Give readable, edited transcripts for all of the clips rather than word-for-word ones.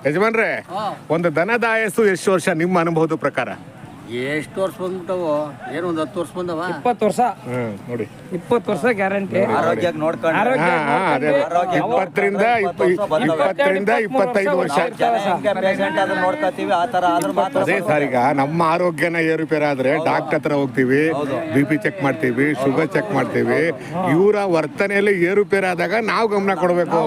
ಯಜಮಾನ್ರೆ, ಒಂದು ದನದ ಆಯಸ್ಸು ಎಷ್ಟು ವರ್ಷ ನಿಮ್ಮ ಅನುಭವದ ಪ್ರಕಾರ? ಎಷ್ಟು ವರ್ಷ ಬಂದ್ಬಿಟ್ಟವು? ಏನು ಒಂದು 10 ವರ್ಷ ಬಂದವ? 20 ವರ್ಷ. ನೋಡಿ 20 ವರ್ಷ ಗ್ಯಾರಂಟಿ. ಆರೋಗ್ಯವಾಗಿ ನೋಡ್ಕೊಂಡು 20ರಿಂದ 25 ವರ್ಷ ಪೇಷಂಟ್ ಅದನ್ನ ನೋಡ್ಕೊತೀವಿ. ಆ ತರ ಆದ್ರೂ ಮಾತ್ರ ಅದೇ ಸರ್, ಈಗ ನಮ್ಮ ಆರೋಗ್ಯನ ಏರುಪೇರಾದ್ರೆ ಡಾಕ್ಟರ್ ಹತ್ರ ಹೋಗ್ತೀವಿ, BP ಚೆಕ್ ಮಾಡ್ತೀವಿ, ಶುಗರ್ ಚೆಕ್ ಮಾಡ್ತೀವಿ. ಇವರ ವರ್ತನೆಯಲ್ಲಿ ಏರುಪೇರಾದಾಗ ನಾವು ಗಮನ ಕೊಡಬೇಕು.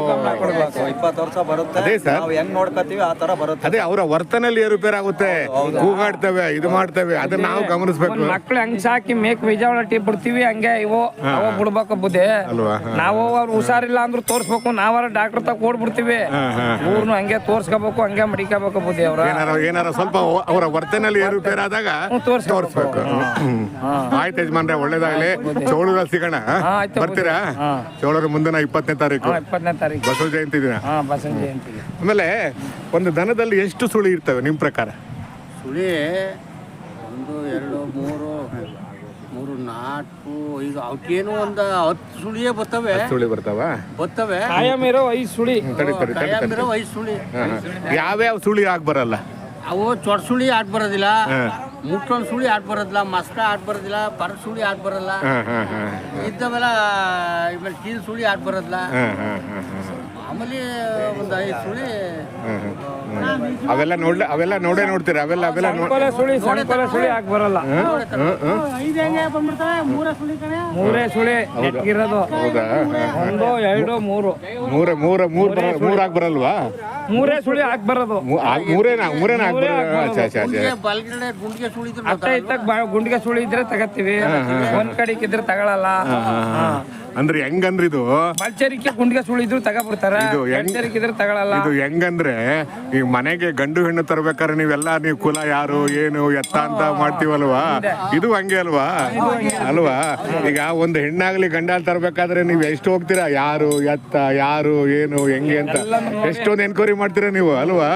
20 ವರ್ಷ ಬರುತ್ತೆ. ಅದೇ ಸರ್, ನಾವು ಹೆಂಗ್ ನೋಡ್ಕೊತೀವಿ ಆ ತರ ಬರುತ್ತೆ. ಅದೇ ಅವರ ವರ್ತನೆಯಲ್ಲಿ ಏರುಪೇರಾಗುತ್ತೆ, ಕೂಗಾಡ್ತವೆ, ಇದು ಮಾಡ್ತೇವೆ, ಅದನ್ನ ನಾವು ಗಮನಿಸ್ಬೇಕು. ಮಕ್ಳು ಹೆಂಗ್ ಸಾಕಿ ಮೇಕ್ ಬಿಜಾವಳ ಟೀ ಬಿಡ್ತೀವಿ, ಹಂಗೆ ಇವು ಅವ ಬಿಡ್ಬೇಕು ಬುದ್ಧಿ. ಅಲ್ವಾ? ನಾವು ಅವ್ರು ಹುಷಾರಿಲ್ಲ ಅಂದ್ರೂ ತೋರ್ಸ್ಬೇಕು, ನಾವಾರ ಡಾಕ್ಟರ್ ತಗ ಓಡ್ಬಿಡ್ತೀವಿ. ಊರ್ನು ಹಂಗೆ ತೋರ್ಸ್ಕೋಬೇಕು, ಹಂಗೆ ಮಡಿಕೋಬೇಕು ಬುದ್ಧಿ. ಅವ್ರ ಏನಾರ ಸ್ವಲ್ಪ ಅವರ ವರ್ತನೆಯಲ್ಲಿ ಏರುಪೇರಾದಾಗ ತೋರಿಸ್ಬೇಕು. ಆಯ್ತು ಯಜಮಾನ್ರೆ, ಒಳ್ಳೇದಾಗ್ಲಿ. ಚೌಳೂರಲ್ಲಿ ಸಿಗೋಣ. ಬರ್ತೀರಾ? ಚೌಳೂರು ಮುಂದಿನ 20ನೇ ತಾರೀಕು 20ನೇ ತಾರೀಕು ಬಸವ ಜಯಂತಿ ದಿನ. ಬಸವ ಜಯಂತಿ. ಆಮೇಲೆ ಒಂದು ದನದಲ್ಲಿ ಎಷ್ಟು ಸುಳಿ ಇರ್ತವೆ ನಿಮ್ ಪ್ರಕಾರ? ಸುಳಿ 1 2 3 4 ಈಗ ಅವಕ್ಕೇನು ಒಂದು 10 ಸುಳಿಯೇ ಬರ್ತವೆ. ಸುಳಿ ಬರ್ತವೆ. ಕಾಯಂ ಇರೋ 5 ಸುಳಿ. ಕಾಯಂಬಿರೋ 5 ಸುಳಿ. ಯಾವ್ಯಾವ ಸುಳಿ ಆಗ್ ಬರಲ್ಲ? ಅವು ಚೊಡ್ ಸುಳಿ ಆಟ ಬರೋದಿಲ್ಲ, ಮುಟ್ಟೊಂದು ಸುಳಿ ಆಟ ಬರೋದಿಲ್ಲ, ಮಸ್ಕ ಆಟ ಬರೋದಿಲ್ಲ, ಪರ ಸುಳಿ ಆಟ ಬರಲ್ಲ. ಇದ್ದವೆಲ್ಲ ಆಮೇಲೆ ಕೀಲ್ ಸುಳಿ ಆಟ ಬರೋದಿಲ್ಲ. ಆಮೇಲೆ ಒಂದು 5 ಸುಳಿ ಅವೆಲ್ಲ ನೋಡ್ತೀರಾ? ಅವೆಲ್ಲ ಸುಳಿ ಸುಳಿ ಆಗಿ ಬರಲ್ಲ. 3 ಸುಳಿ ಇರೋದು. ಹೌದಾ? 1 2 3 ಮೂರ್ ಆಗ್ ಬರಲ್ವಾ? 3 ಸುಳಿ ಆಗಿ ಬರೋದು. ಮೂರೇನ ಬಲ್ಗಡೆ ಗುಂಡಿಗೆ ಸುಳಿ ಅಟ್ಟ ಇತ್ತಾಗ ಗುಂಡಿಗೆ ಸುಳಿ ಇದ್ರೆ ತಗತ್ತೀವಿ, ಒಂದ್ ಕಡೆಗೆ ಇದ್ರೆ ತಗೊಳಲ್ಲ. ಅಂದ್ರೆ ಹೆಂಗಂದ್ರೆ ಇದು ಬಲ್ಚರಿಕೆ ಗುಂಡಿಗೆ ಸುಳಿ ಇದ್ರು ತಗೊಬಿಡ್ತಾರ, ಇದ್ರೆ ತಗೊಳಲ್ಲ. ಇದು ಹೆಂಗಂದ್ರೆ ಈ ಮನೆಗೆ ಗಂಡು ಹೆಣ್ಣು ತರ್ಬೇಕಾದ್ರೆ ನೀವು ಕುಲ ಯಾರು ಏನು ಎತ್ತ ಅಂತ ಮಾಡ್ತೀವಲ್ವಾ? ಇದು ಹಂಗೆ ಅಲ್ವಾ? ಈಗ ಒಂದು ಹೆಣ್ಣಾಗ್ಲಿ ಗಂಡ ತರ್ಬೇಕಾದ್ರೆ ನೀವು ಎಷ್ಟು ಹೋಗ್ತೀರಾ? ಯಾರು ಎತ್ತ, ಯಾರು ಏನು, ಹೆಂಗೆ ಅಂತ ಎಷ್ಟೊಂದು ಎನ್ಕ್ವೈರಿ ಮಾಡ್ತೀರಾ ನೀವು ಅಲ್ವಾ?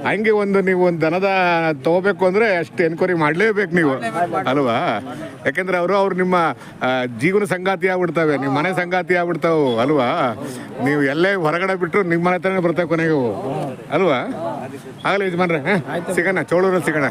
ಹಂಗೆ ನೀವು ಒಂದು ದನದ ತಗೋಬೇಕು ಅಂದ್ರೆ ಅಷ್ಟು ಎನ್ಕ್ವೈರಿ ಮಾಡ್ಲೇಬೇಕು ನೀವು ಅಲ್ವಾ? ಯಾಕಂದ್ರೆ ಅವ್ರು ನಿಮ್ಮ ಜೀವನ ಸಂಗಾತಿ ಆಗ್ಬಿಡ್ತವೆ, ನಿಮ್ಮ ಮನೆ ಸಂಗಾತಿ ಆಗ್ಬಿಡ್ತಾವು ಅಲ್ವಾ? ನೀವು ಎಲ್ಲೇ ಹೊರಗಡೆ ಬಿಟ್ಟರು ನಿಮ್ಮ ಮನೆ ಹತ್ರನೇ ಬರ್ತಾವೆ ಕೊನೆಗೆ ಅಲ್ವಾ? ಆಗಲಿ ಯಜಮಾನ್ರೆ, ಸಿಗೋಣ, ಚೌಳೂರಲ್ಲಿ ಸಿಗೋಣ.